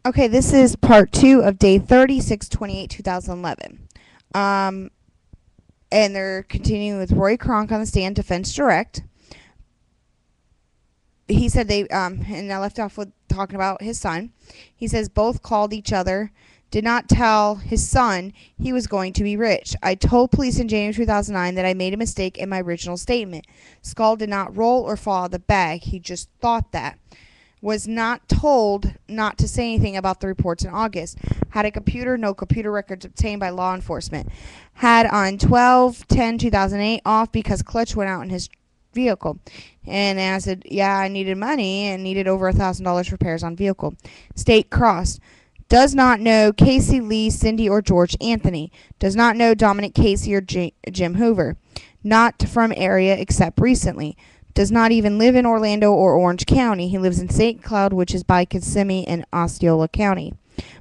Okay, this is part 2 of day 36/28, 2011. Um, and they're continuing with Roy Kronk on the stand, defense direct. He said and I left off with talking about his son. He says both called each other, did not tell his son he was going to be rich. I told police in January 2009 that I made a mistake in my original statement. Skull did not roll or fall out of the bag. He just thought that. Was not told not to say anything about the reports in August. Had a computer, no computer records obtained by law enforcement. Had on 12/10/2008 off because clutch went out in his vehicle. And I said, yeah, I needed money and needed over $1,000 repairs on vehicle. State crossed. Does not know Casey Lee, Cindy, or George Anthony. Does not know Dominic Casey or Jim Hoover. Not from area except recently. Does not even live in Orlando or Orange County. He lives in St. Cloud, which is by Kissimmee and Osceola County.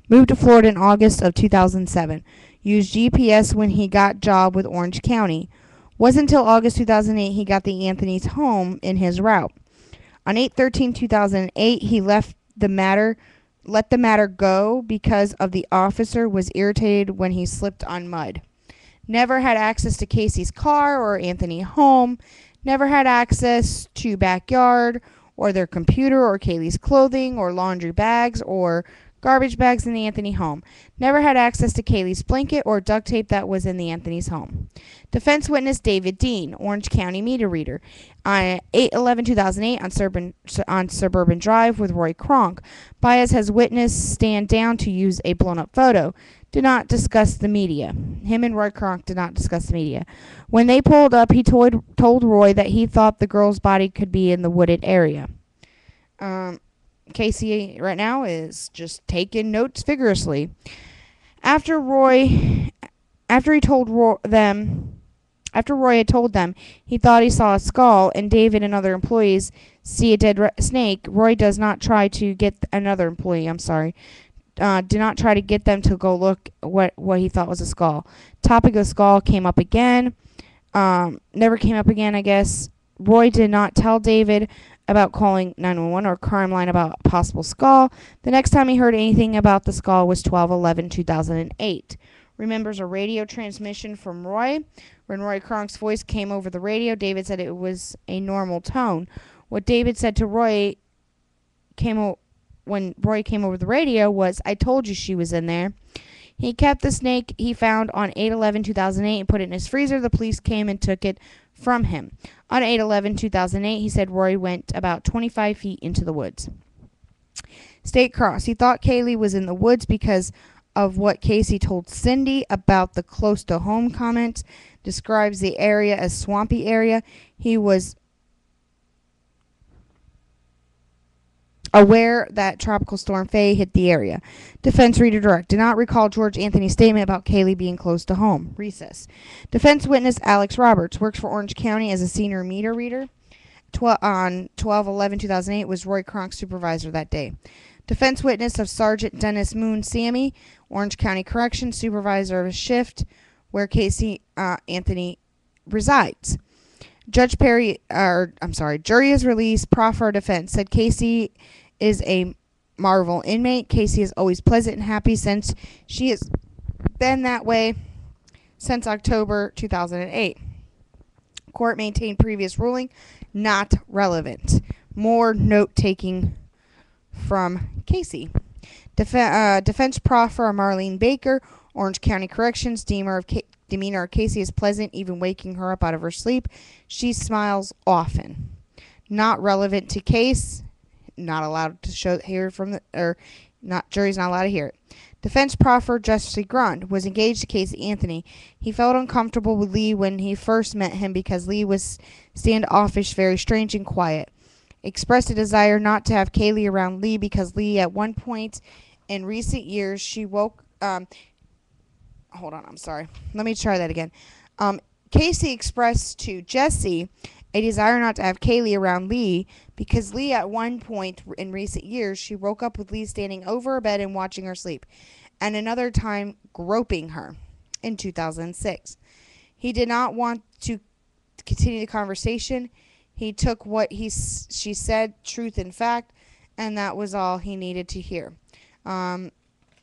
Moved to Florida in August of 2007. Used GPS when he got job with Orange County. Wasn't until August 2008 he got the Anthony's home in his route. On 8/13/2008, he let the matter go because of the officer was irritated when he slipped on mud. Never had access to Casey's car or Anthony home. Never had access to backyard or their computer or Kaylee's clothing or laundry bags or garbage bags in the Anthony home. Never had access to Kaylee's blanket or duct tape that was in the Anthony's home. Defense witness David Dean, Orange County meter reader, on 8/11/2008 on Suburban Drive with Roy Kronk. Baez has witnessed stand down to use a blown up photo. Did not discuss the media. Him and Roy Kronk did not discuss the media. When they pulled up, he told Roy that he thought the girl's body could be in the wooded area. Um, Casey right now is just taking notes vigorously. After Roy, after he told them, after Roy had told them he thought he saw a skull and David and other employees see a dead snake, Roy does not try to get another employee. I'm sorry. Did not try to get them to go look what he thought was a skull. Topic of skull came up again. Never came up again, I guess. Roy did not tell David about calling 911 or crime line about a possible skull. The next time he heard anything about the skull was 12/11/2008. Remembers a radio transmission from Roy. When Roy Kronk's voice came over the radio, David said it was a normal tone. What David said to Roy when Roy came over the radio was, I told you she was in there. He kept the snake he found on 8/11/2008 and put it in his freezer. The police came and took it from him. On 8/11/2008, he said Roy went about 25 feet into the woods. State Cross. He thought Kaylee was in the woods because of what Casey told Cindy about the close to home comment. Describes the area as swampy area. He was aware that Tropical Storm Faye hit the area. Defense reader direct. Did not recall George Anthony's statement about Kaylee being close to home. Recess. Defense witness Alex Roberts works for Orange County as a senior meter reader. On 12/11/2008 was Roy Kronk's supervisor that day. Defense witness of Sergeant Dennis Moon Sammy, Orange County Corrections supervisor of a shift where Casey Anthony resides. Jury is released. Proffer defense said Casey is a Marvel inmate. Casey is always pleasant and happy since she has been that way since October 2008. Court maintained previous ruling not relevant. More note taking from Casey. Defense proffer Marlene Baker, Orange County Corrections, demeanor of Casey is pleasant, even waking her up out of her sleep. She smiles often. Not relevant to case. Not allowed to hear from the jury's not allowed to hear it. Defense proffer Jesse Grund was engaged to Casey Anthony. He felt uncomfortable with Lee when he first met him because Lee was standoffish, very strange and quiet. Expressed a desire not to have Kaylee around Lee because Lee at one point in recent years she woke hold on, I'm sorry. Let me try that again. Casey expressed to Jesse a desire not to have Kaylee around Lee because Lee at one point in recent years she woke up with Lee standing over her bed and watching her sleep, and another time groping her in 2006. He did not want to continue the conversation. He took what she said, truth and fact, and that was all he needed to hear.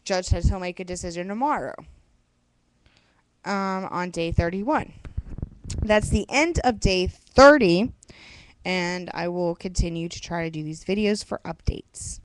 Judge says he'll make a decision tomorrow on day 31. That's the end of day 30, and I will continue to try to do these videos for updates.